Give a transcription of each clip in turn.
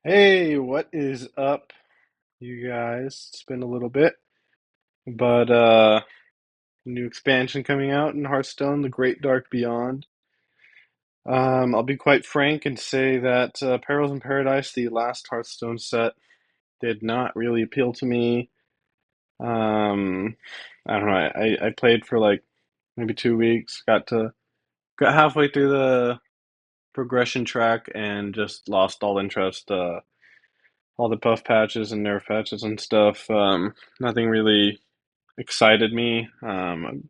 Hey, what is up, you guys? It's been a little bit, but new expansion coming out in Hearthstone, The Great Dark Beyond. I'll be quite frank and say that Perils in Paradise, the last Hearthstone set, did not really appeal to me. Um, I don't know. I played for like maybe 2 weeks, got halfway through the progression track and just lost all interest. All the buff patches and nerf patches and stuff. Nothing really excited me. And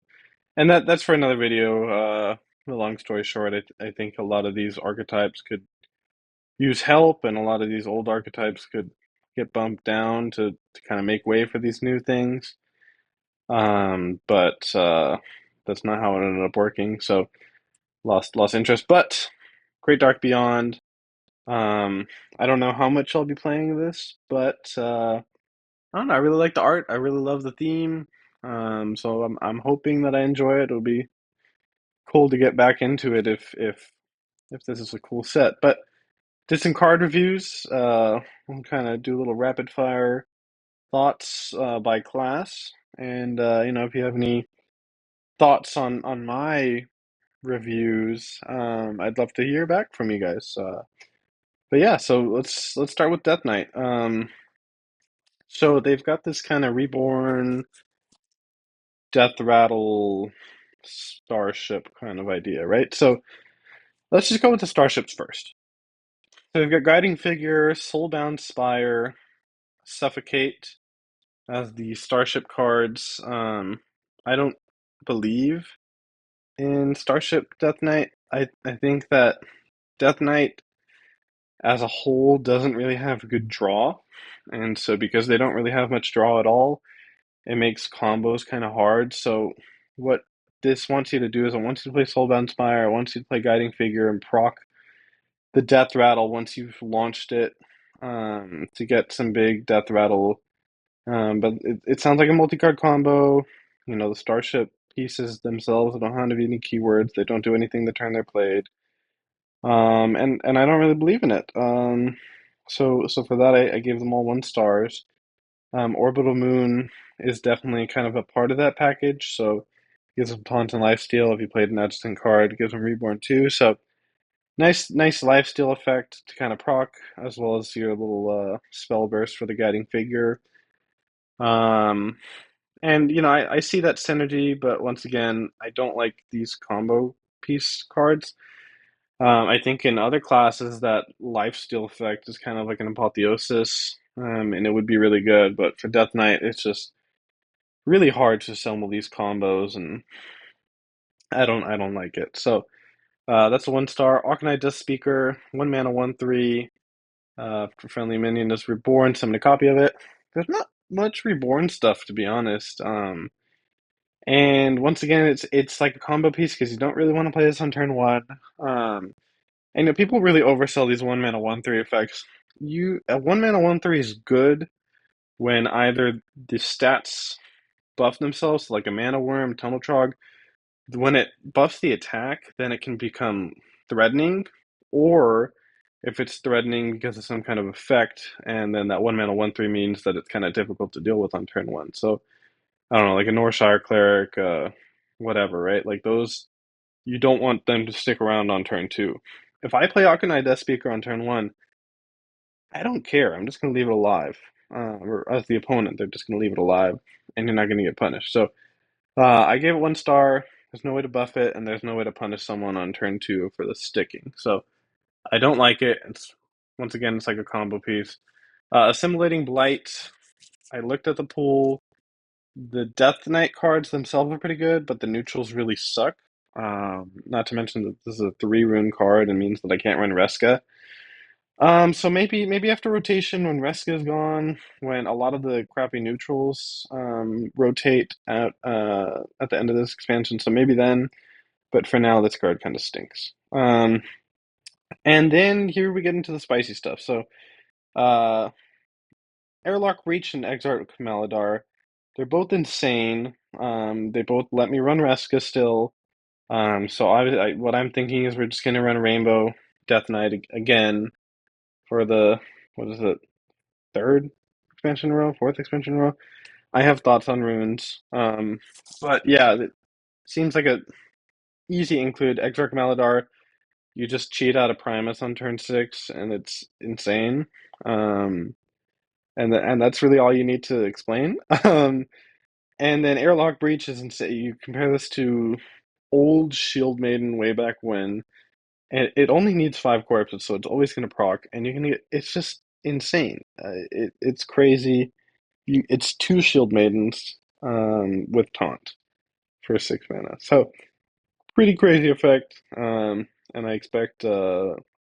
that's for another video. The long story short, I think a lot of these archetypes could use help, and a lot of these old archetypes could get bumped down to kind of make way for these new things. But that's not how it ended up working. So lost interest. But Great Dark Beyond. Um, I don't know how much I'll be playing this, but I don't know. I really like the art. I really love the theme. So I'm hoping that I enjoy it. It'll be cool to get back into it if this is a cool set. But did some card reviews. We'll kind of do a little rapid fire thoughts by class, and if you have any thoughts on my reviews, I'd love to hear back from you guys. But yeah, so let's start with Death Knight. So they've got this kind of reborn death rattle starship kind of idea, right? So let's just go with the starships first. So we've got Guiding Figure, Soulbound Spire, Suffocate as the starship cards. I don't believe in Starship Death Knight. I think that Death Knight as a whole doesn't really have a good draw. And so because they don't really have much draw at all, it makes combos kind of hard. So what this wants you to do is it wants you to play Soulbound Spire, it wants you to play Guiding Figure and proc the Death Rattle once you've launched it to get some big Death Rattle. But it sounds like a multi-card combo. You know, the Starship pieces themselves don't have any keywords. They don't do anything the turn they're played. And I don't really believe in it. So for that, I gave them all 1 stars. Orbital Moon is definitely kind of a part of that package. So gives them taunt and lifesteal if you played an adjacent card. Gives them Reborn too. So nice lifesteal effect to kind of proc, as well as your little spell burst for the guiding figure. Um, and I see that synergy, but once again, I don't like these combo piece cards. I think in other classes that lifesteal effect is kind of like an apotheosis, and it would be really good. But for Death Knight, it's just really hard to assemble these combos, and I don't like it. So that's a 1 star. Arcanine Death Speaker, 1 mana, 1/3. For friendly minion is reborn, summon a copy of it. There's not much reborn stuff to be honest. And once again, it's like a combo piece because you don't really want to play this on turn one. And people really oversell these 1 mana, 1/3 effects. A 1 mana, 1/3 is good when either the stats buff themselves, like a mana worm, tunnel trog. When it buffs the attack, then it can become threatening, or if it's threatening because of some kind of effect, and then that 1 mana 1/3 means that it's kind of difficult to deal with on turn one. So I don't know, like a Norshire cleric, whatever, right? Like those, you don't want them to stick around on turn two. If I play Akanai Death Speaker on turn one, I don't care. I'm just gonna leave it alive. Or as the opponent, they're just gonna leave it alive, and you're not gonna get punished. So I gave it 1 star. There's no way to buff it, and there's no way to punish someone on turn two for the sticking. So I don't like it. It's once again, it's like a combo piece. Assimilating Blight. I looked at the pool. The Death Knight cards themselves are pretty good, but the neutrals really suck. Not to mention that this is a 3 rune card and means that I can't run Reska. So maybe after rotation, when Reska is gone, when a lot of the crappy neutrals rotate at the end of this expansion, so maybe then. But for now, this card kind of stinks. And then here we get into the spicy stuff. So uh, Airlock Reach and Exarch Maladar, they're both insane. They both let me run Reska still. So what I'm thinking is we're just gonna run Rainbow Death Knight again for the what is it, third expansion in a row, fourth expansion in a row. I have thoughts on runes. But yeah, it seems like a easy include. Exarch Maladar, you just cheat out a Primus on turn six, and it's insane. Um, and that's really all you need to explain. And then Airlock Breach is insane. You compare this to old Shield Maiden way back when, and it only needs five corpses, so it's always going to proc, and you can get. It's just insane. It's crazy. It's two Shield Maidens with taunt for six mana. So pretty crazy effect. And I expect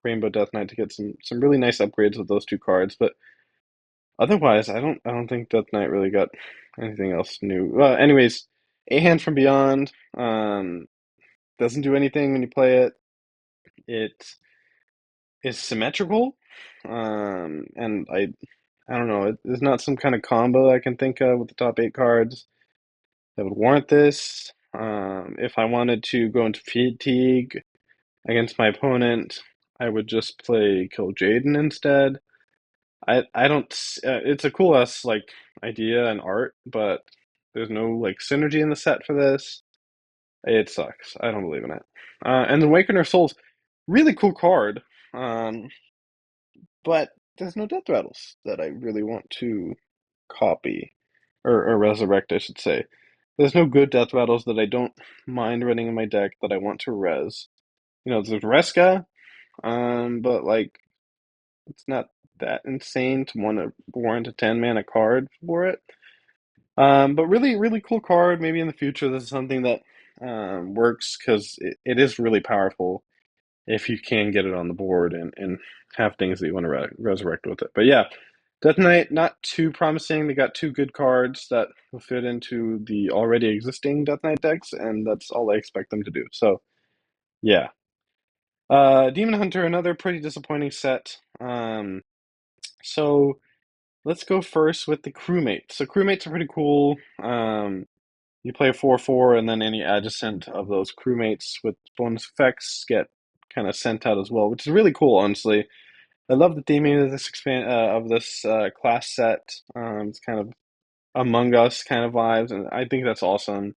Rainbow Death Knight to get some really nice upgrades with those two cards. But otherwise, I don't think Death Knight really got anything else new. Anyways, A Hand from Beyond doesn't do anything when you play it. It is symmetrical, and I don't know. There's not some kind of combo I can think of with the top eight cards that would warrant this. If I wanted to go into fatigue against my opponent, I would just play Kill Jaden instead. I don't. It's a cool ass like idea and art, but there's no like synergy in the set for this. It sucks. I don't believe in it. And the Awakener Souls, really cool card. Um, but there's no death rattles that I really want to copy or resurrect, I should say. There's no good death rattles that I don't mind running in my deck that I want to res. There's Reska, but like it's not that insane to want to warrant a 10 mana card for it. But really, really cool card. Maybe in the future, this is something that works because it is really powerful if you can get it on the board and have things that you want to resurrect with it. But yeah, Death Knight, not too promising. They got two good cards that will fit into the already existing Death Knight decks, and that's all I expect them to do. So yeah. Demon Hunter, another pretty disappointing set. So let's go first with the crewmates. So crewmates are pretty cool. You play a 4/4, and then any adjacent of those crewmates with bonus effects get kind of sent out as well, which is really cool, honestly. I love the theming of this class set. It's kind of Among Us kind of vibes, and I think that's awesome.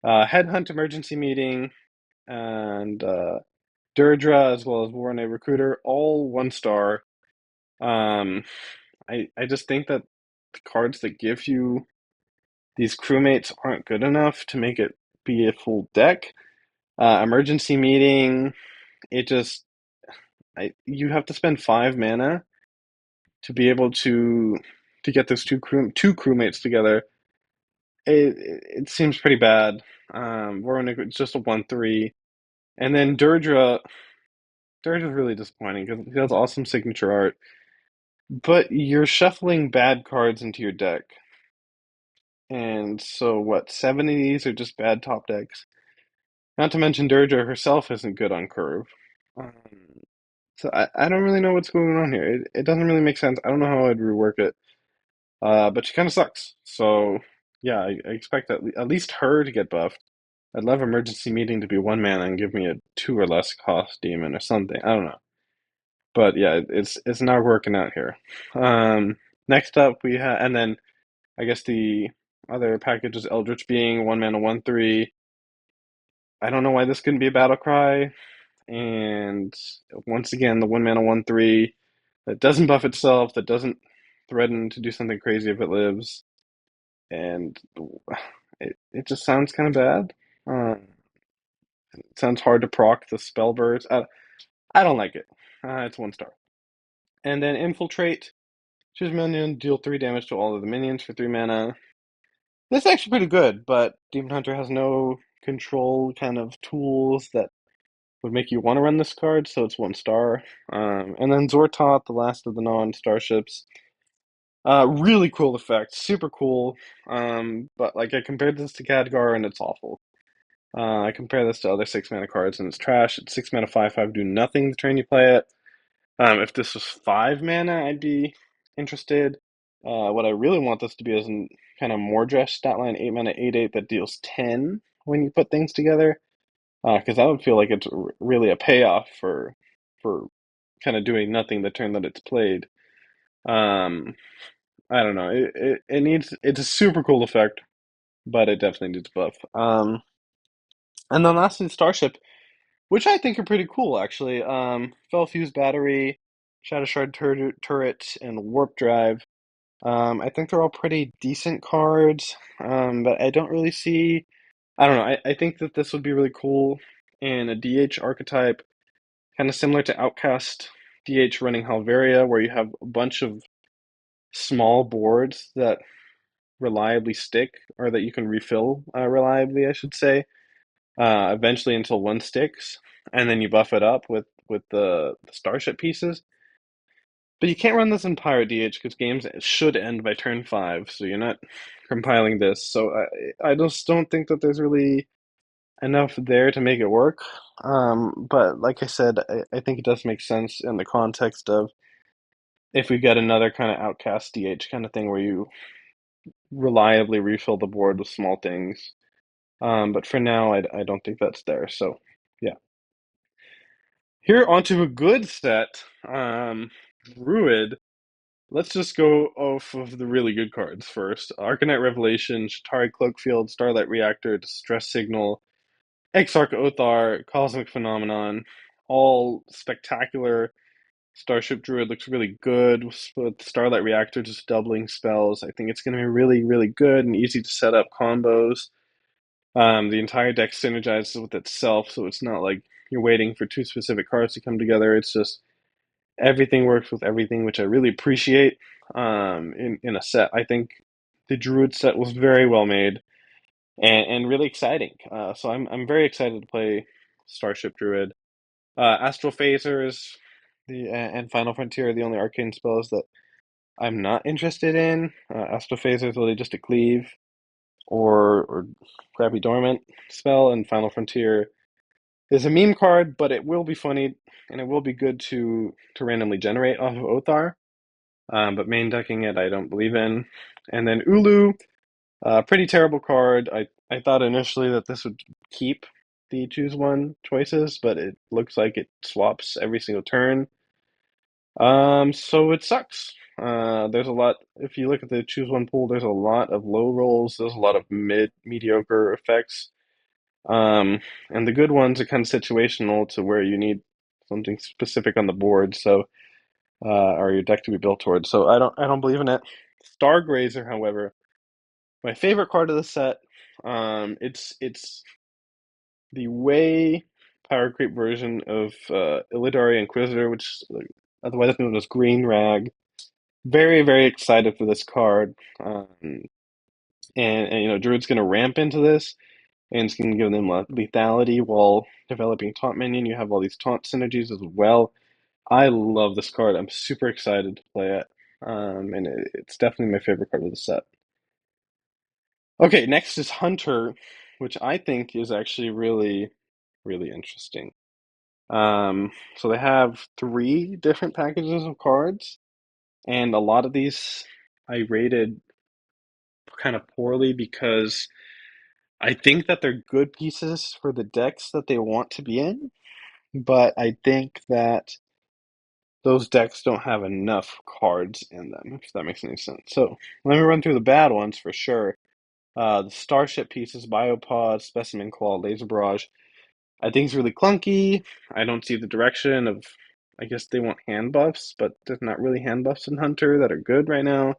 Headhunt Emergency Meeting and Deirdre, as well as Warren a Recruiter, all 1 star. Um, I just think that the cards that give you these crewmates aren't good enough to make it be a full deck. Emergency Meeting, it just you have to spend 5 mana to be able to get those two crewmates together. It seems pretty bad. Warwick, it's just a 1/3, and then Deirdre's really disappointing because he has awesome signature art, but you're shuffling bad cards into your deck, and so what? 7 of these are just bad top decks. Not to mention Deirdre herself isn't good on curve. Um, so I don't really know what's going on here. It doesn't really make sense. I don't know how I'd rework it. But she kind of sucks. So yeah, I expect at least her to get buffed. I'd love Emergency Meeting to be 1 mana and give me a two or less cost demon or something. I don't know. But yeah, it's not working out here. Um, Next up we have, and then I guess the other package is Eldritch Being, 1 mana 1/3. I don't know why this couldn't be a battle cry. And once again, the 1 mana 1/3 that doesn't buff itself, that doesn't threaten to do something crazy if it lives, and it just sounds kind of bad. It sounds hard to proc the spellbirds. I don't like it. It's 1 star. And then Infiltrate. Choose a minion, deal 3 damage to all of the minions for 3 mana. This is actually pretty good, but Demon Hunter has no control kind of tools that would make you want to run this card, so it's 1 star. And then Zortot, the last of the non-starships. Really cool effect, super cool. But like I compared this to Khadgar and it's awful. I compare this to other 6 mana cards and it's trash. It's 6 mana 5/5, do nothing the turn you play it. If this was 5 mana, I'd be interested. What I really want this to be is a kind of Mordresh stat line, 8 mana 8/8 that deals 10 when you put things together. Because that would feel like it's really a payoff for kind of doing nothing the turn that it's played. Um, I don't know. It needs it's a super cool effect, but it definitely needs buff. And then lastly, Starship, which I think are pretty cool actually. Fell Fuse Battery, Shadow Shard Turret, and Warp Drive. I think they're all pretty decent cards, but I don't really see. I don't know. I think that this would be really cool in a DH archetype, kind of similar to Outcast DH running Halveria, where you have a bunch of small boards that reliably stick, or that you can refill reliably, I should say, eventually until one sticks, and then you buff it up with the Starship pieces. But you can't run this in Pirate DH because games should end by turn five, so you're not compiling this. So I just don't think that there's really enough there to make it work. But like I said, I think it does make sense in the context of if we get another kind of Outcast DH kind of thing where you reliably refill the board with small things. But for now, I don't think that's there. So yeah. Here onto a good set. Druid. Let's just go off of the really good cards first. Arcanite Revelation, Shatari Cloakfield, Starlight Reactor, Distress Signal, Exarch Othar, Cosmic Phenomenon, all spectacular. Starship Druid looks really good with Starlight Reactor just doubling spells. I think it's going to be really, really good and easy to set up combos. The entire deck synergizes with itself, so it's not like you're waiting for two specific cards to come together. It's just everything works with everything, which I really appreciate in a set. I think the Druid set was very well made and really exciting. So I'm very excited to play Starship Druid. Astral Phasers and Final Frontier are the only arcane spells that I'm not interested in. Astral Phaser is really just a cleave or Grabby Dormant spell, and Final Frontier is a meme card, but it will be funny and it will be good to randomly generate off of Othar. But main decking it, I don't believe in. And then Ulu, pretty terrible card. I thought initially that this would keep the choose one choices, but it looks like it swaps every single turn. So it sucks. There's a lot. If you look at the choose one pool, there's a lot of low rolls. There's a lot of mediocre effects. And the good ones are kind of situational to where you need something specific on the board. So or your deck to be built towards. So I don't believe in it. Stargrazer, however, my favorite card of the set. It's the way power creep version of Illidari Inquisitor, which otherwise known as Green Rag. Very, very excited for this card. And you know, Druid's going to ramp into this, and it's going to give them lethality while developing taunt minion. You have all these taunt synergies as well. I love this card. I'm super excited to play it. And it's definitely my favorite card of the set. Okay, next is Hunter, which I think is actually really, really interesting. So they have three different packages of cards, and a lot of these I rated kind of poorly because I think that they're good pieces for the decks that they want to be in, but I think that those decks don't have enough cards in them, if that makes any sense. So let me run through the bad ones for sure. The Starship pieces, Biopod, Specimen Claw, Laser Barrage. I think it's really clunky. I don't see the direction of. I guess they want hand buffs, but there's not really hand buffs in Hunter that are good right now.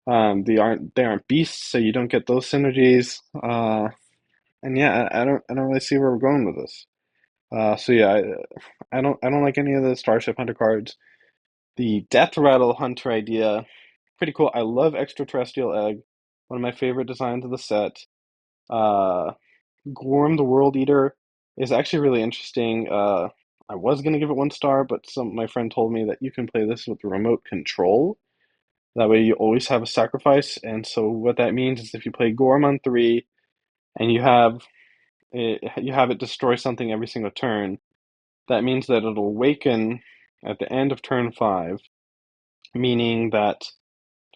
They aren't beasts, so you don't get those synergies. And yeah, I don't really see where we're going with this. So yeah, I don't like any of the Starship Hunter cards. The Death Rattle Hunter idea, pretty cool. I love Extraterrestrial Egg, one of my favorite designs of the set. Uh, Gorm the World Eater is actually really interesting. I was gonna give it one star, but my friend told me that you can play this with the remote control. That way you always have a sacrifice. And so what that means is if you play Gorm on three and you have it destroy something every single turn, that means that it'll awaken at the end of turn five, meaning that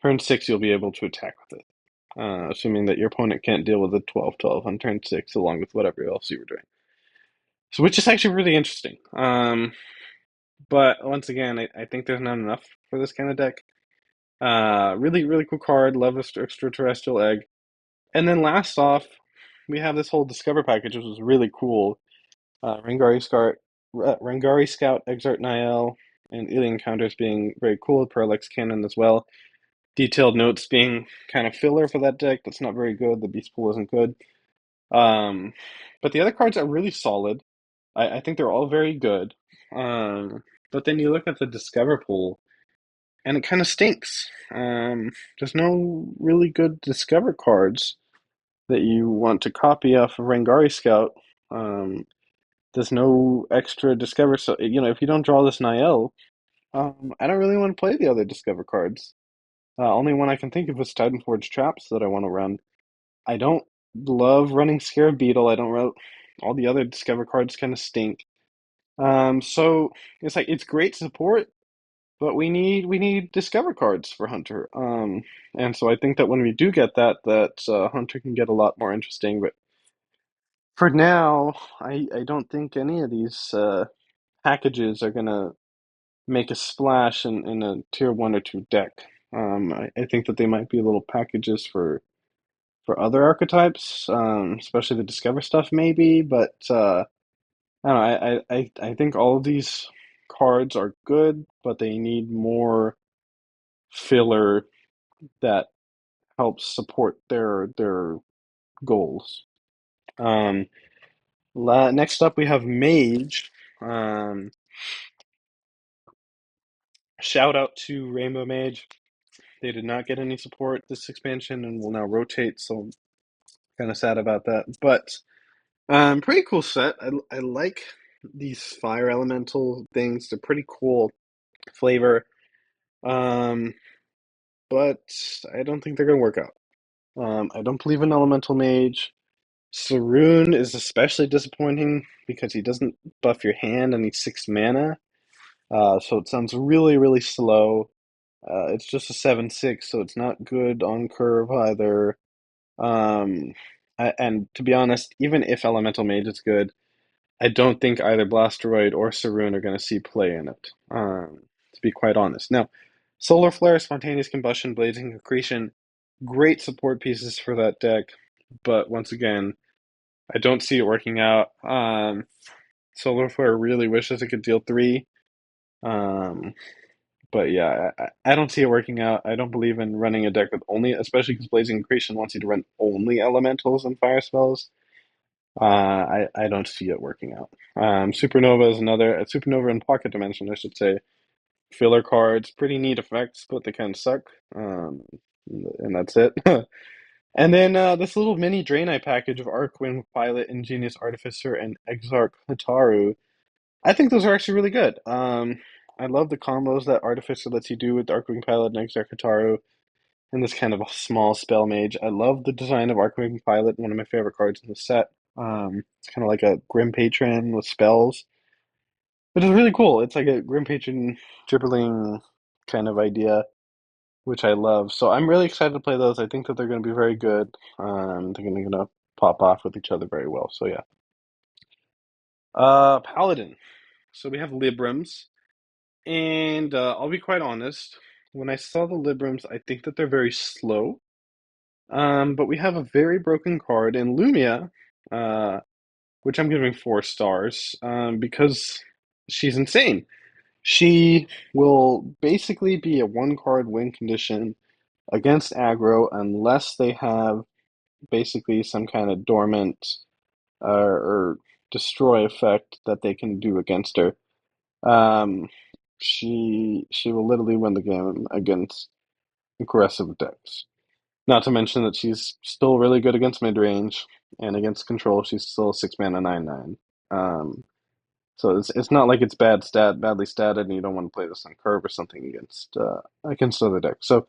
turn six you'll be able to attack with it. Assuming that your opponent can't deal with a 12-12 on turn six, along with whatever else you were doing. So, which is actually really interesting. But once again, I think there's not enough for this kind of deck. Really, really cool card. Love extraterrestrial egg. And then last off, we have this whole Discover package, which was really cool. Rangari Scout, Exart Niall, and Alien Encounters being very cool. Parallax Cannon as well. Detailed Notes being kind of filler for that deck. That's not very good. The Beast Pool isn't good. Um, but the other cards are really solid. I think they're all very good. But then you look at the Discover pool, and it kind of stinks. There's no really good Discover cards that you want to copy off of Rangari Scout. Um, there's no extra Discover, so if you don't draw this Niel, I don't really want to play the other Discover cards. Only one I can think of is Titanforge Traps that I want to run. I don't love running Scarab Beetle. I don't run all the other Discover cards kind of stink. So it's like it's great support, but we need Discover cards for Hunter. And so I think that when we do get that, Hunter can get a lot more interesting. But for now, I don't think any of these packages are gonna make a splash in a tier one or two deck. I think that they might be little packages for other archetypes, especially the Discover stuff maybe. But I don't know. I think all of these cards are good, but they need more filler that helps support their goals. Um, Next up, we have Mage. Um, Shout out to Rainbow Mage. They did not get any support this expansion and will now rotate, so I'm kind of sad about that. But pretty cool set. I like these fire elemental things. They're pretty cool flavor. Um, but I don't think they're gonna work out. I don't believe in Elemental Mage. Saroon is especially disappointing because he doesn't buff your hand and he's 6 mana. So it sounds really, really slow. It's just a 7/6, so it's not good on curve either. Um, and to be honest, even if Elemental Mage is good, I don't think either Blasteroid or Saroon are going to see play in it, to be quite honest. Now, Solar Flare, Spontaneous Combustion, Blazing Accretion, great support pieces for that deck, but once again, I don't see it working out. Solar Flare really wishes it could deal three, um, but yeah, I don't see it working out. I don't believe in running a deck with only, especially because Blazing Accretion wants you to run only elementals and fire spells. I don't see it working out. Supernova is another Supernova in Pocket Dimension, I should say. Filler cards, pretty neat effects, but they kind of suck. And that's it. And then this little mini Draenei package of Arcwind Pilot, Ingenious Artificer, and Exarch Hataru. I think those are actually really good. I love the combos that Artificer lets you do with Arcwing Pilot and Exarch Hataru and this kind of a small spell mage. I love the design of Arcwing Pilot, one of my favorite cards in the set. It's kind of like a Grim Patron with spells, but it's really cool. It's like a Grim Patron dribbling kind of idea, which I love. So I'm really excited to play those. I think that they're going to be very good. They're going to pop off with each other very well. So yeah. Paladin. So we have Librams, and I'll be quite honest. When I saw the Librams, I think that they're very slow. But we have a very broken card in Lumia, uh, which I'm giving 4 stars, because she's insane. She will basically be a one card win condition against aggro unless they have basically some kind of dormant or destroy effect that they can do against her. Um, she will literally win the game against aggressive decks. Not to mention that she's still really good against mid range and against control. She's still a 6 mana 9/9. Um, so it's not like it's badly statted, and you don't want to play this on curve or something against other decks. So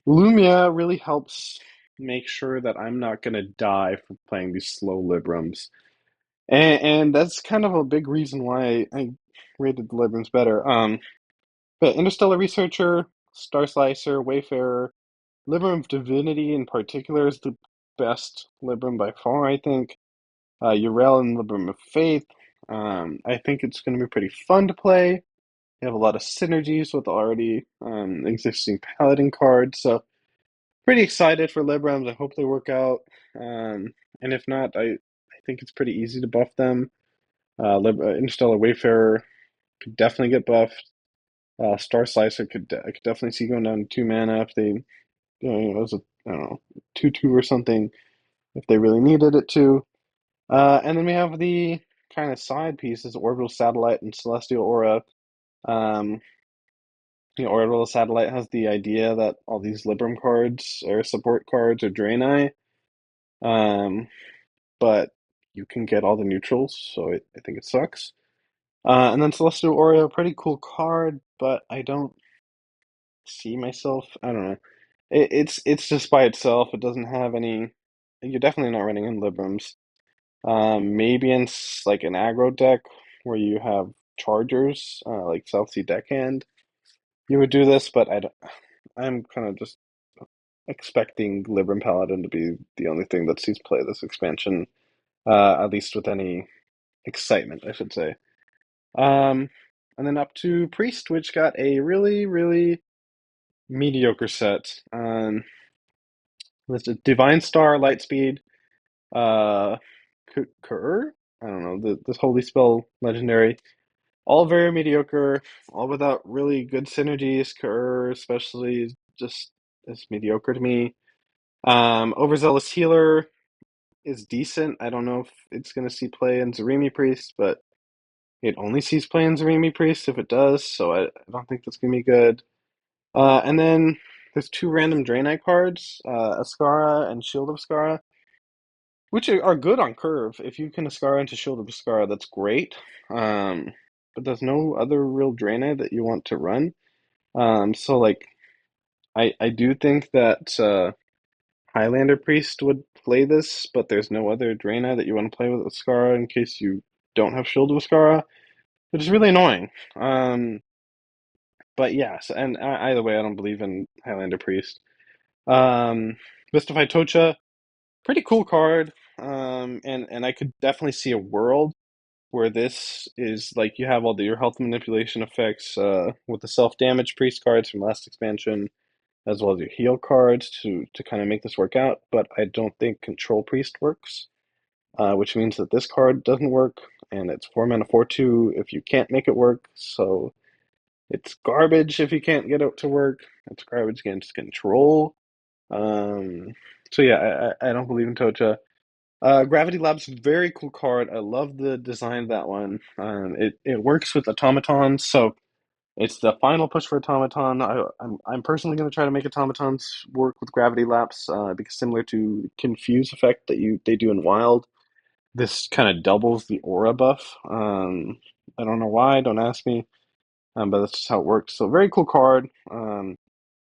Lumia really helps make sure that I'm not gonna die for playing these slow Librams, and that's kind of a big reason why I rated the Librams better. But Interstellar Researcher, Star Slicer, Wayfarer, Libram of Divinity in particular is the best Libram by far, I think. Urel and Libram of Faith. I think it's going to be pretty fun to play. You have a lot of synergies with already existing paladin cards, so pretty excited for Librams. I hope they work out. And if not, I think it's pretty easy to buff them. Interstellar Wayfarer could definitely get buffed. Star Slicer I could definitely see going down to 2 mana if they, it was a, I don't know, 2/2 or something if they really needed it to. And then we have the kind of side pieces, Orbital Satellite and Celestial Aura. Um, Orbital Satellite has the idea that all these Libram cards or support cards are Draenei, um, but you can get all the neutrals, so I think it sucks. And then Celestial Aura, pretty cool card, but I don't see myself. I don't know. It's just by itself. It doesn't have any. You're definitely not running in Librams. Maybe in like an aggro deck where you have Chargers, like South Sea Deckhand, you would do this. But I'm kind of just expecting Libram Paladin to be the only thing that sees play this expansion, at least with any excitement, I should say. Um, and then up to Priest, which got a really, really mediocre set. With a Divine Star, Lightspeed, uh, Kur? I don't know, this Holy Spell legendary. All very mediocre, all without really good synergies. Kur, especially, just is mediocre to me. Overzealous Healer is decent. I don't know if it's going to see play in Zarimi Priest, but it only sees play in Zarimi Priest if it does, so I don't think that's going to be good. And then there's two random Draenei cards, Ascara and Shield of Ascara, which are good on curve. If you can Ascara into Shield of Ascara, that's great. Um, but there's no other real Draenei that you want to run. So like I do think that Highlander Priest would play this, but there's no other Draenei that you want to play with Ascara in case you don't have Shield of Ascara, which is really annoying. But yes, and either way, I don't believe in Highlander Priest. Um, Mystify Tocha, pretty cool card. And I could definitely see a world where this is like you have all your health manipulation effects with the self damage priest cards from last expansion, as well as your heal cards to kind of make this work out. But I don't think control priest works, which means that this card doesn't work, and it's 4 mana 4/2 if you can't make it work. So it's garbage if you can't get it to work. It's garbage against control. Um, so yeah, I don't believe in Tocha. Gravity Lab's very cool card. I love the design of that one. It works with automatons, so it's the final push for automaton. I'm personally going to try to make automatons work with Gravity Labs, because similar to Confuse effect that you they do in Wild, this kind of doubles the aura buff. I don't know why. Don't ask me. But that's just how it works. So very cool card.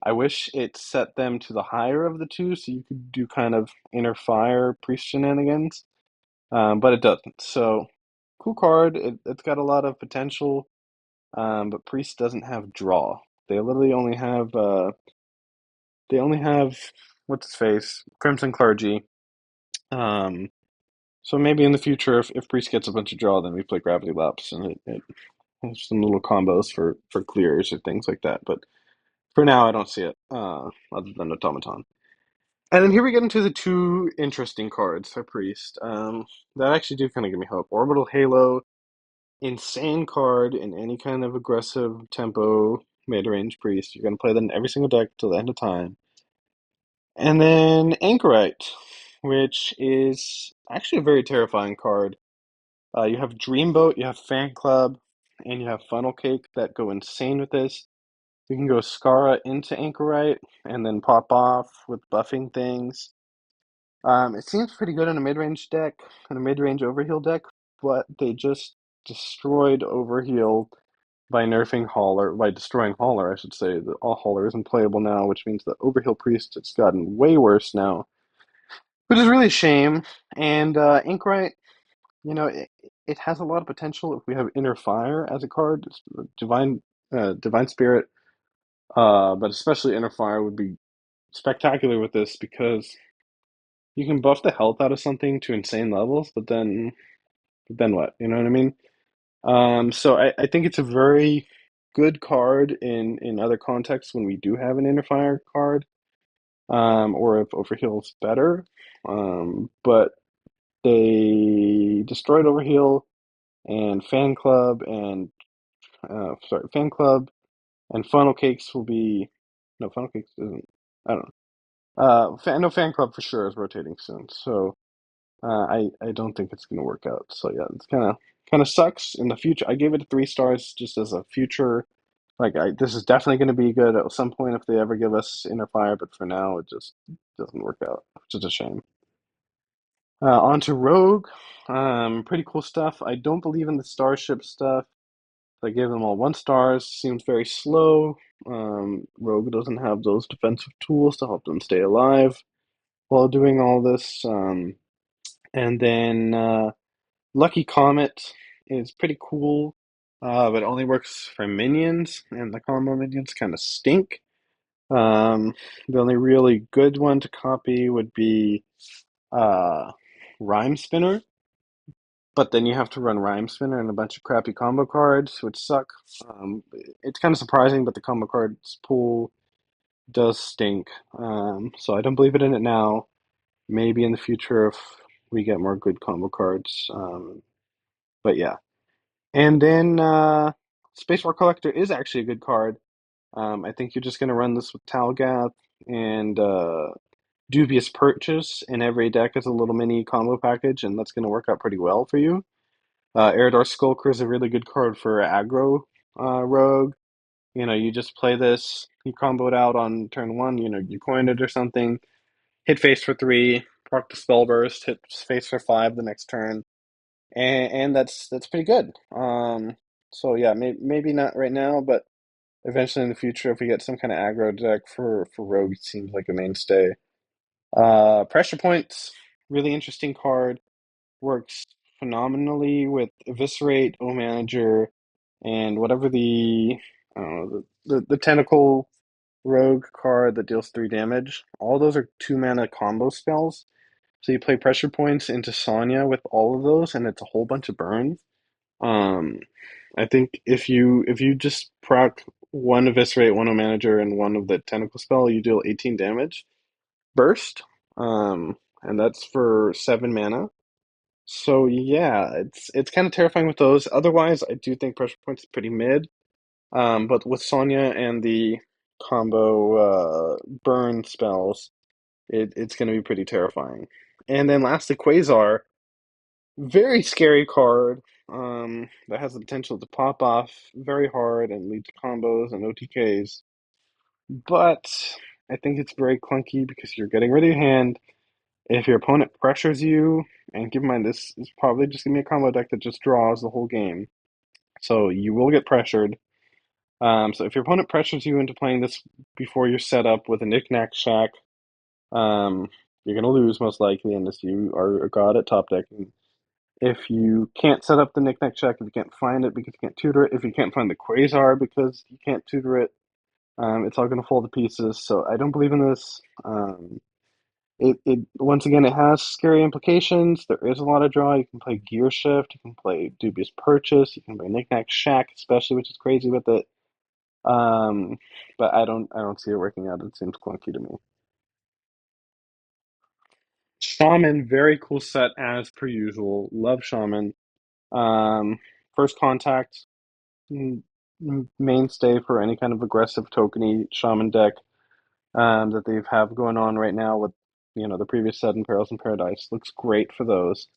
I wish it set them to the higher of the two, so you could do kind of inner fire priest shenanigans, but it doesn't. So cool card. It's got a lot of potential, but priest doesn't have draw. They literally only have what's his face, Crimson Clergy. Um, so maybe in the future, if priest gets a bunch of draw, then we play Gravity Lapse, and it has some little combos for clears or things like that. But for now, I don't see it, other than Automaton. And then here we get into the two interesting cards for Priest, that actually do kind of give me hope. Orbital Halo, insane card in any kind of aggressive tempo mid-range Priest. You're going to play that in every single deck till the end of time. And then Anchorite, which is actually a very terrifying card. You have Dreamboat, you have Fan Club, and you have Funnel Cake that go insane with this. You can go Skara into Anchorite and then pop off with buffing things. It seems pretty good in a mid-range deck, in a mid-range Overheal deck, but they just destroyed Overheal by nerfing Hauler, by destroying Hauler, I should say. The all Hauler isn't playable now, which means the Overheal Priest has gotten way worse now, which is really a shame. And Inkrite, it has a lot of potential if we have Inner Fire as a card. Divine Spirit, but especially Inner Fire would be spectacular with this because you can buff the health out of something to insane levels, but then what? You know what I mean? So I think it's a very good card in other contexts when we do have an inner fire card, or if Overheal's better. But they destroyed Overheal and Fan Club and Funnel Cakes will be no Funnel Cakes isn't. I don't know. I know Fan Club for sure is rotating soon, so I don't think it's gonna work out. So yeah, it's kind of sucks in the future. I gave it 3 stars just as a future. Like this is definitely going to be good at some point if they ever give us Inner Fire, but for now it just doesn't work out, which is a shame. On to Rogue. Pretty cool stuff. I don't believe in the Starship stuff. I gave them all 1 stars. Seems very slow. Rogue doesn't have those defensive tools to help them stay alive while doing all this. And then Lucky Comet is pretty cool, but only works for minions, and the combo minions kind of stink. Um, the only really good one to copy would be uh, Rhyme Spinner, but then you have to run Rhyme Spinner and a bunch of crappy combo cards, which suck. It's kind of surprising, but the combo cards pool does stink. So I don't believe it in it now. Maybe in the future if we get more good combo cards. But yeah. And then Space War Collector is actually a good card. I think you're just going to run this with Talgath and Dubious Purchase, and every deck is a little mini combo package, and that's going to work out pretty well for you. Eridar Skulker is a really good card for aggro rogue. You just play this, you combo it out on turn one, you coin it or something, hit face for 3, proc the spell burst, hit face for 5 the next turn, and that's pretty good. So yeah, maybe not right now, but eventually in the future, if we get some kind of aggro deck for Rogue, it seems like a mainstay. Pressure Points, really interesting card. Works phenomenally with Eviscerate, O Manager, and whatever I don't know, the Tentacle Rogue card that deals 3 damage. All those are 2 mana combo spells. So you play Pressure Points into Sonya with all of those, and it's a whole bunch of burn. Um, I think if you just proc one Eviscerate, one O Manager, and one of the Tentacle spell, you deal 18 damage burst. And that's for 7 mana. So yeah, it's kind of terrifying with those. Otherwise, I do think Pressure Points is pretty mid. But with Sonya and the combo burn spells, it's going to be pretty terrifying. And then lastly, Quasar, very scary card. That has the potential to pop off very hard and lead to combos and OTKs. But I think it's very clunky because you're getting rid of your hand. If your opponent pressures you, and keep in mind this is probably just gonna be a combo deck that just draws the whole game, so you will get pressured. So if your opponent pressures you into playing this before you're set up with a Knick-Knack Shack, um, you're gonna lose most likely unless you are a god at top decking. If you can't set up the Knick-Knack Shack, if you can't find it because you can't tutor it, if you can't find the Quasar because you can't tutor it, it's all gonna fall to pieces. So I don't believe in this. It once again it has scary implications. There is a lot of draw. You can play Gear Shift, you can play Dubious Purchase, you can play Knick-Knack Shack, especially, which is crazy with it. Um, but I don't see it working out. It seems clunky to me. Shaman, very cool set as per usual. Love Shaman. Um, First Contact, mm, mainstay for any kind of aggressive tokeny Shaman deck that they have going on right now with the previous set in Perils in Paradise. Looks great for those.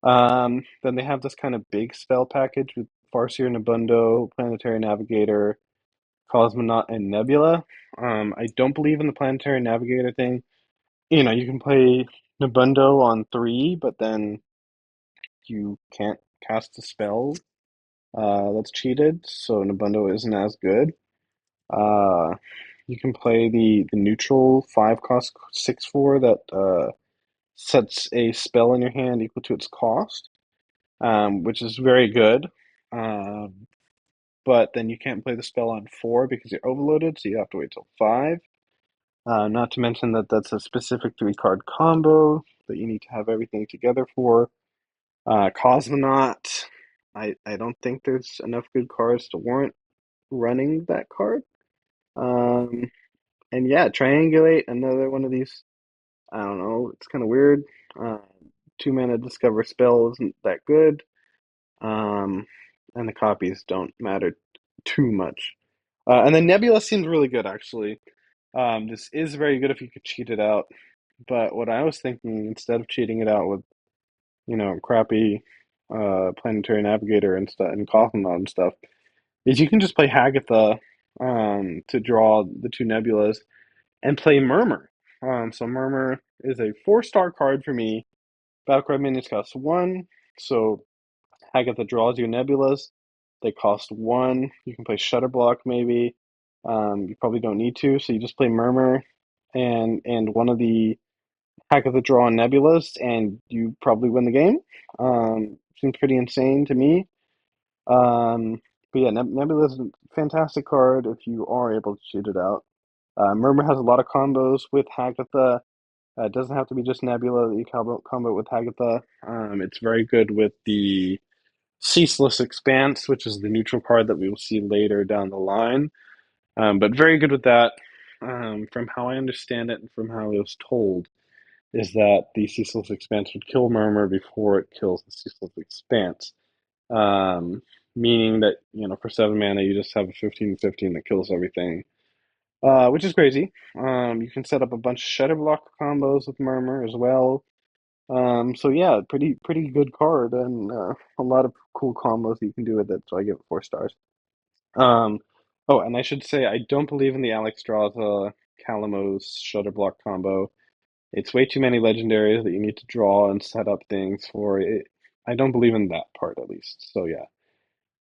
Then they have this kind of big spell package with Farseer, Nabundo, Planetary Navigator, Cosmonaut, and Nebula. I don't believe in the Planetary Navigator thing. You can play Nabundo on 3, but then you can't cast a spell that's cheated, so Nabundo isn't as good. Uh, you can play the neutral 5 cost 6/4 that sets a spell in your hand equal to its cost, which is very good. Um, but then you can't play the spell on 4 because you're overloaded, so you have to wait till 5. Not to mention that that's a specific 3-card combo that you need to have everything together for. Cosmonaut, I don't think there's enough good cards to warrant running that card. Um, and yeah, Triangulate, another one of these. I don't know, it's kind of weird. Uh, 2 mana Discover spell isn't that good. Um, and the copies don't matter too much. And then Nebula seems really good, actually. This is very good if you could cheat it out. But what I was thinking, instead of cheating it out with, crappy Planetary Navigator and stuff and Cosmonaut and stuff, is you can just play Hagatha to draw the two Nebulas and play Murmur. So Murmur is a 4-star card for me. Battlecry minions cost 1, so Hagatha draws you Nebulas. They cost 1. You can play Shutterblock maybe. You probably don't need to, so you just play Murmur and one of the Hagatha draw Nebulas, and you probably win the game. Seems pretty insane to me. Um, but yeah, Nebula is a fantastic card if you are able to shoot it out. Murmur has a lot of combos with Hagatha. It doesn't have to be just Nebula that you combo with Hagatha. It's very good with the Ceaseless Expanse, which is the neutral card that we will see later down the line. But very good with that. From how I understand it and from how I was told, is that the Ceaseless Expanse would kill Murmur before it kills the Ceaseless Expanse. Um, Meaning that, for 7 mana, you just have a 15/15 that kills everything, which is crazy. You can set up a bunch of Shutterblock combos with Murmur as well. So yeah, pretty good card and a lot of cool combos that you can do with it. So I give it 4 stars. Um, oh, and I should say I don't believe in the Alexstrasza Calamos Shutterblock combo. It's way too many legendaries that you need to draw and set up things for it. I don't believe in that part at least. So yeah.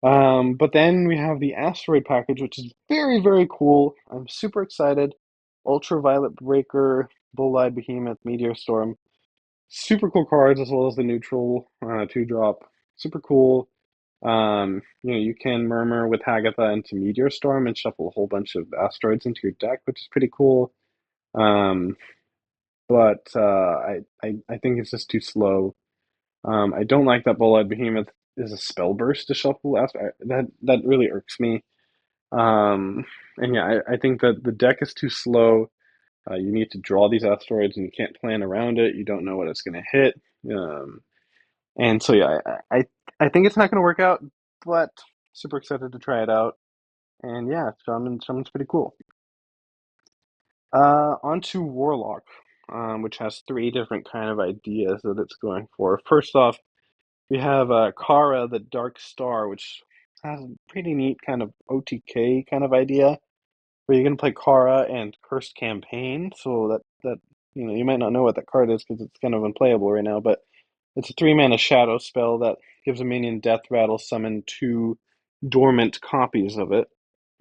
But then we have the Asteroid package, which is very, very cool. I'm super excited. Ultraviolet Breaker, Bull-Eyed Behemoth, Meteor Storm. Super cool cards as well as the neutral 2-drop. Super cool. You can Murmur with Hagatha into Meteor Storm and shuffle a whole bunch of asteroids into your deck, which is pretty cool. Um, but I think it's just too slow. I don't like that Bull-Eyed Behemoth is a spell burst to shuffle asteroid. That really irks me. And yeah, I think that the deck is too slow. You need to draw these asteroids and you can't plan around it. You don't know what it's going to hit. Um, and so yeah, I think it's not going to work out, but super excited to try it out. And yeah, Shaman's pretty cool. Onto Warlock, which has 3 different kind of ideas that it's going for. First off, we have Kara, the Dark Star, which has a pretty neat kind of OTK kind of idea, where you're going to play Kara and Cursed Campaign. So that you might not know what that card is because it's kind of unplayable right now, but it's a 3 mana shadow spell that gives a minion Death Rattle summon 2 dormant copies of it.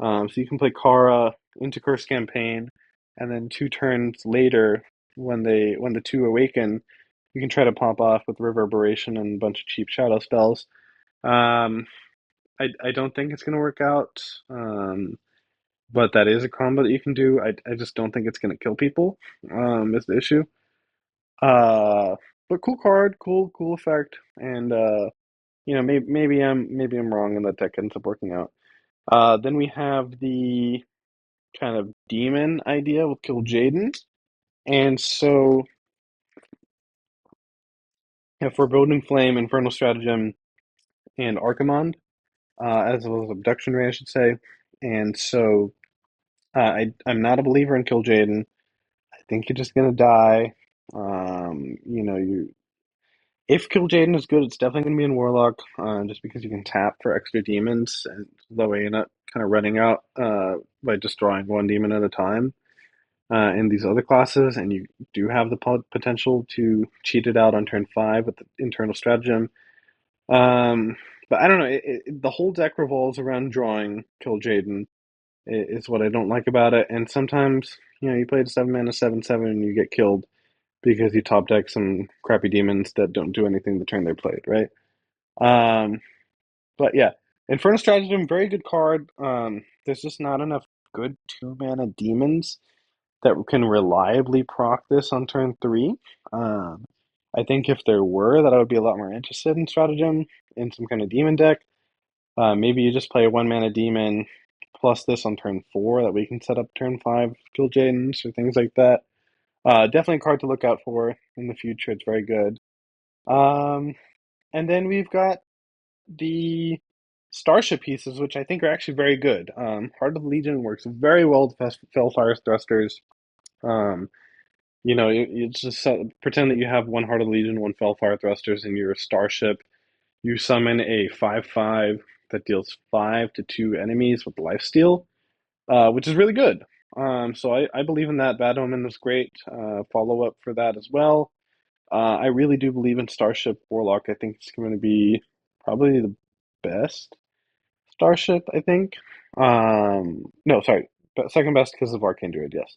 So you can play Kara into Cursed Campaign, and then 2 turns later, when the 2 awaken, you can try to pop off with Reverberation and a bunch of cheap shadow spells. Um, I don't think it's going to work out, but that is a combo that you can do. I just don't think it's going to kill people. Is the issue. Uh, but cool card, cool effect, and maybe I'm wrong and that deck ends up working out. Then we have the kind of demon idea with Kil'jaeden, and so Foreboding Flame, Infernal Stratagem, and Archimond, as well as Abduction Ray, I should say. And so I'm not a believer in Kil'jaeden. I think you're just gonna die. You If Kil'jaeden is good, it's definitely going to be in Warlock, just because you can tap for extra demons, and that way you're not kind of running out by just drawing 1 demon at a time in these other classes, and you do have the potential to cheat it out on turn 5 with the Internal Stratagem. Um, but I don't know, the whole deck revolves around drawing Kil'jaeden, is what I don't like about it, and sometimes, you play the 7 mana 7/7 and you get killed because you top deck some crappy demons that don't do anything the turn they're played, right? Um, but yeah, Infernal Stratagem, very good card. There's just not enough good 2 mana demons that can reliably proc this on turn 3. Um, I think if there were, that I would be a lot more interested in Stratagem in some kind of demon deck. Maybe you just play a 1 mana demon, plus this on turn 4 that we can set up turn 5 Kill Jadens or things like that. Definitely a card to look out for in the future. It's very good. Um, and then we've got the Starship pieces, which I think are actually very good. Heart of the Legion works very well with Fellfire Thrusters. Um, you just pretend that you have one Heart of the Legion, one Fellfire Thrusters in your Starship. You summon a 5/5 that deals 5 to 2 enemies with lifesteal, which is really good. So I believe in that. Bad Omen was great. Follow up for that as well. I really do believe in Starship Warlock. I think it's going to be probably the best Starship, I think. No, sorry, second best because of Arcane Druid, yes.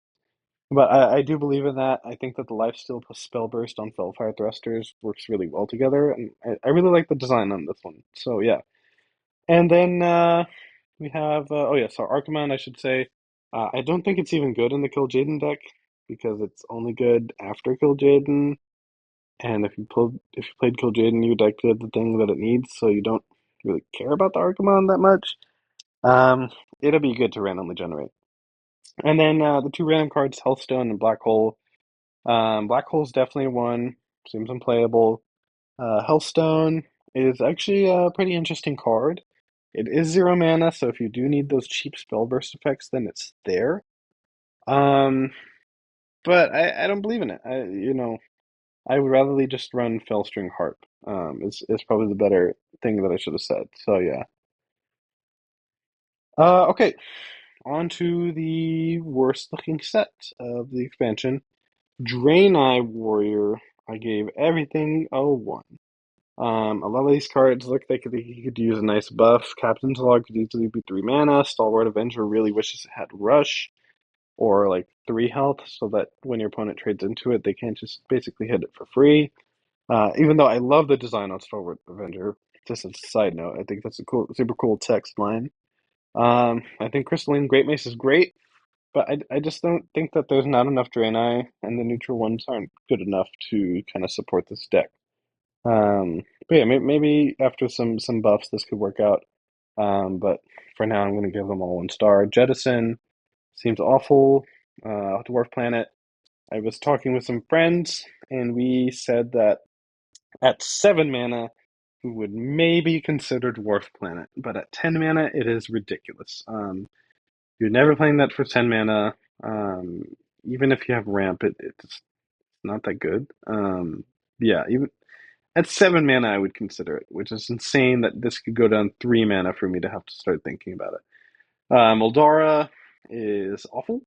But I do believe in that. I think that the Lifesteal plus Spell Burst on Fellfire Thrusters works really well together, and I really like the design on this one. So yeah. And then we have, oh yeah, so Archimonde, I should say. I don't think it's even good in the Kill Jaden deck because it's only good after Kill Jaden. And if you played Kill Jaden, your deck did the thing that it needs, so you don't really care about the Archimonde that much. Um, it'll be good to randomly generate. And then the two random cards, Healthstone and Black Hole. Black Hole's definitely one. Seems unplayable. Healthstone is actually a pretty interesting card. It is 0 mana, so if you do need those cheap spell burst effects, then it's there. Um, but I don't believe in it. I would rather just run Fellstring Harp. Is probably the better thing that I should have said. So yeah. Okay, on to the worst looking set of the expansion. Draenei Warrior. I gave everything a 1. A lot of these cards look like they could use a nice buff. Captain's Log could easily be 3 mana. Stalwart Avenger really wishes it had Rush or like 3 health so that when your opponent trades into it, they can't just basically hit it for free. Even though I love the design on Stalwart Avenger, just as a side note, I think that's a super cool text line. I think Crystalline Great Mace is great, but I just don't think that there's not enough Draenei, and the neutral ones aren't good enough to kind of support this deck. But yeah, maybe after some buffs, this could work out. But for now, I'm going to give them all 1 star. Jettison seems awful. Dwarf Planet. I was talking with some friends, and we said that at 7 mana, we would maybe consider Dwarf Planet, but at 10 mana, it is ridiculous. You're never playing that for 10 mana. Um, Even if you have ramp, it's not that good. Yeah, even at 7 mana, I would consider it, which is insane that this could go down 3 mana for me to have to start thinking about it. Moldara is awful.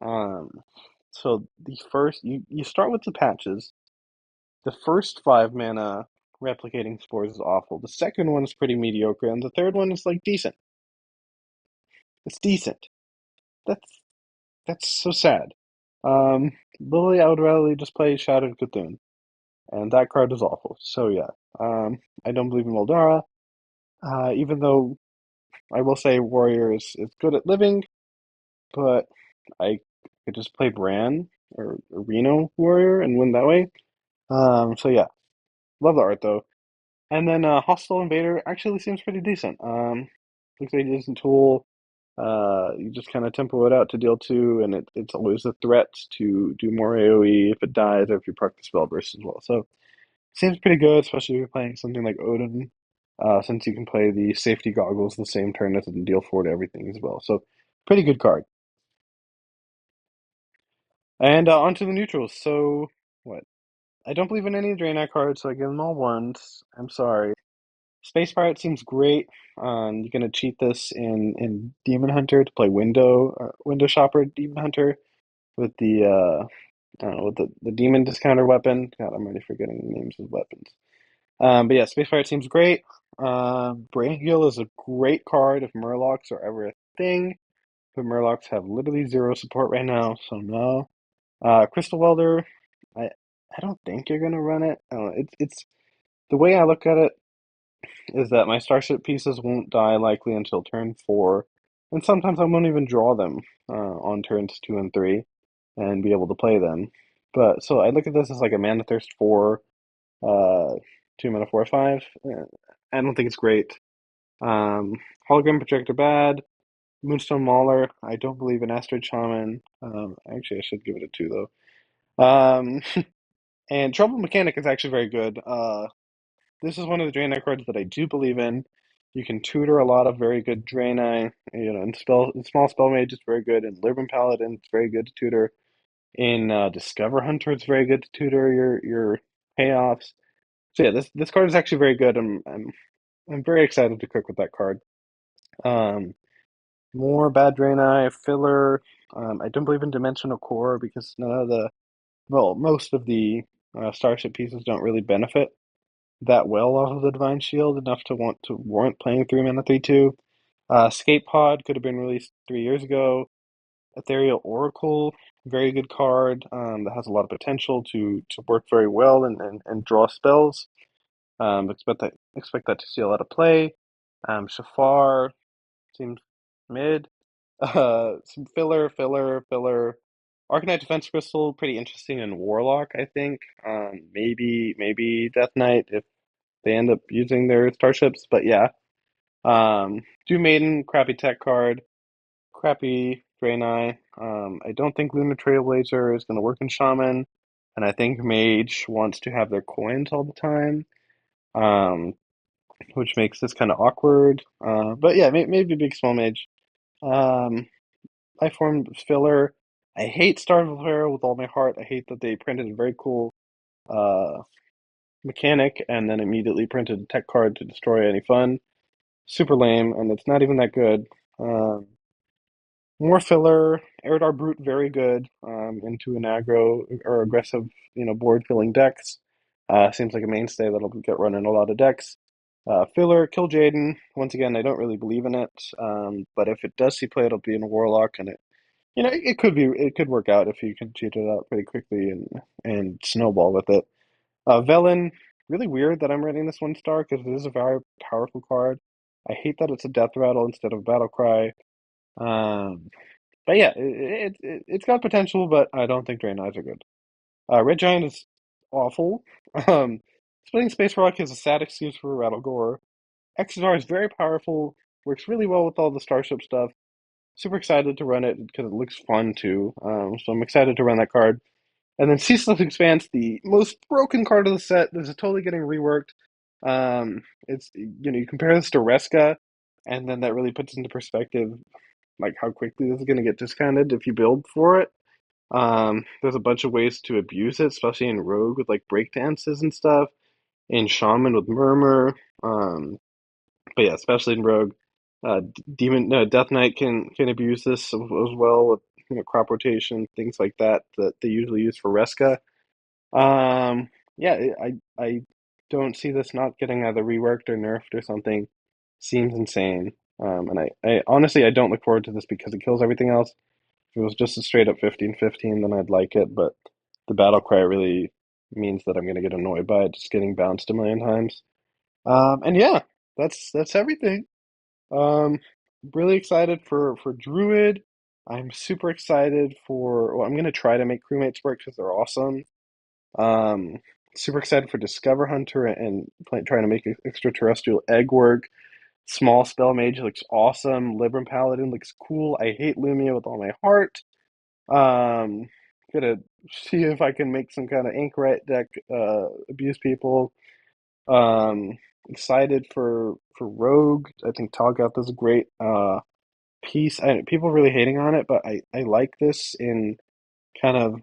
Um, so the first, you start with the patches. The first 5 mana replicating spores is awful. The second one is pretty mediocre, and the third one is like decent. It's decent. That's that's so sad. Lily, I would rather just play Shattered Cthulhu, and that card is awful. So yeah, I don't believe in Moldara. Even though I will say Warrior is good at living, but I could just play Bran or Reno Warrior and win that way. So yeah, love the art though. And then Hostile Invader actually seems pretty decent. Looks like a decent tool. You just kind of tempo it out to deal 2, and it's always a threat to do more AoE if it dies or if you proc the spell burst as well. So seems pretty good, especially if you're playing something like Odin, since you can play the safety goggles the same turn as it and deal 4 to everything as well. So pretty good card. And onto the neutrals. So what? I don't believe in any Draenei cards, so I give them all 1s. I'm sorry. Space Pirate seems great. You're gonna cheat this in Demon Hunter to play Window Shopper Demon Hunter with the I don't know, with the demon discounter weapon. God, I'm already forgetting the names of weapons. But yeah, Space Pirate seems great. Braingill is a great card if Murlocs are ever a thing, but Murlocs have literally 0 support right now, so no. Crystal Welder, I I don't think you're gonna run it. I don't know, it's the way I look at it is that my starship pieces won't die likely until turn 4, and sometimes I won't even draw them on turns 2 and 3 and be able to play them. But so I look at this as like a Mana Thirst 4, uh, 2 mana 4/5. I don't think it's great. Um, Hologram Projector bad. Moonstone Mauler, I don't believe in Asteroid Shaman. Actually, I should give it a 2 though. And Trouble Mechanic is actually very good. This is one of the Draenei cards that I do believe in. You can tutor a lot of very good Draenei, in small spell mage it's very good, in Libram Paladin it's very good to tutor. In Discover Hunter it's very good to tutor your payoffs. So yeah, this card is actually very good. I'm very excited to cook with that card. Um, More bad Draenei filler. I don't believe in Dimensional Core because most of the Starship pieces don't really benefit that well off of the Divine Shield enough to want to warrant playing 3 mana 3/2. Escape Pod could have been released 3 years ago. Ethereal Oracle, very good card that has a lot of potential to work very well and draw spells. Expect that to see a lot of play. Shafar seems mid. Some filler. Arcanite Defense Crystal, pretty interesting in Warlock, I think. Maybe Death Knight if they end up using their starships, but yeah. Dew Maiden, crappy tech card, crappy Draenei. I don't think Lunar Trailblazer is going to work in Shaman, and I think Mage wants to have their coins all the time, um, which makes this kind of awkward. But yeah, maybe Big Small Mage. Um, Lifeform filler. I hate Starveil with all my heart. I hate that they printed a very cool uh, mechanic and then immediately printed a tech card to destroy any fun. Super lame, and it's not even that good. Um, More filler. Eridar Brute, very good into an aggro or aggressive, board filling decks. Seems like a mainstay that'll get run in a lot of decks. Filler, Kill Jaden. Once again, I don't really believe in it, but if it does see play, it'll be in a Warlock, and it could work out if you can cheat it out pretty quickly and snowball with it. Velen, really weird that I'm rating this 1 star because it is a very powerful card. I hate that it's a death rattle instead of battle cry. Um, but yeah, it's got potential, but I don't think Drain Eyes are good. Red Giant is awful. Um, Splitting Space Rock is a sad excuse for Rattlegore. Exodar is very powerful, works really well with all the Starship stuff. Super excited to run it because it looks fun too. So I'm excited to run that card. And then Ceaseless Expanse, the most broken card of the set. This is totally getting reworked. You compare this to Reska, and then that really puts into perspective like how quickly this is going to get discounted if you build for it. There's a bunch of ways to abuse it, especially in Rogue with like breakdances and stuff. In Shaman with Murmur. But yeah, especially in Rogue, Death Knight can abuse this as well with crop rotation, things like that that they usually use for Reska. Yeah, I don't see this not getting either reworked or nerfed or something. Seems insane. And I honestly I don't look forward to this because it kills everything else. If it was just a straight up 15/15, then I'd like it, but the battle cry really means that I'm gonna get annoyed by it just getting bounced a million times. And yeah, that's everything. Um, really excited for Druid. I'm super excited for. Well, I'm gonna try to make crewmates work because they're awesome. Um, Super excited for Discover Hunter and trying to make extraterrestrial egg work. Small spell mage looks awesome. Libram Paladin looks cool. I hate Lumia with all my heart. Um, Gonna see if I can make some kind of Anchorite deck. Abuse people. Excited for Rogue. I think Toggoth is a great piece. People really hating on it, but I like this in kind of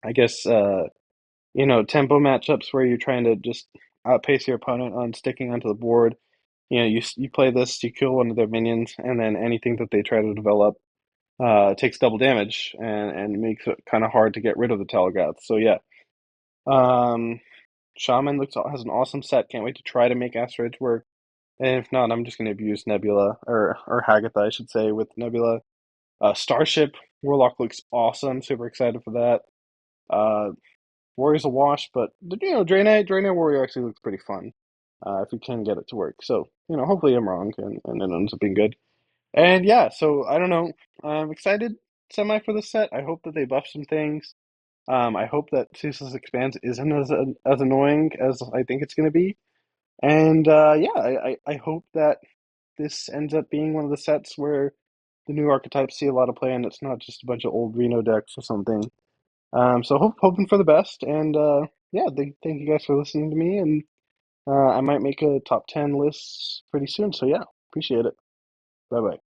I guess tempo matchups where you're trying to just outpace your opponent on sticking onto the board. You play this, you kill one of their minions, and then anything that they try to develop takes double damage and makes it kind of hard to get rid of the Telegoth. So yeah, um, Shaman has an awesome set. Can't wait to try to make Asteroids work. And if not, I'm just going to abuse Nebula or Hagatha, I should say, with Nebula. Starship Warlock looks awesome. Super excited for that. Uh, Warrior's a wash, but Draenei Warrior actually looks pretty fun. If you can get it to work. So hopefully I'm wrong and it ends up being good. And yeah, so I don't know. I'm excited semi for this set. I hope that they buff some things. I hope that Ceaseless Expanse isn't as annoying as I think it's going to be. And yeah, I hope that this ends up being one of the sets where the new archetypes see a lot of play, and it's not just a bunch of old Reno decks or something. So hoping for the best, and yeah, thank you guys for listening to me, and I might make a top 10 list pretty soon. So yeah, appreciate it. Bye bye.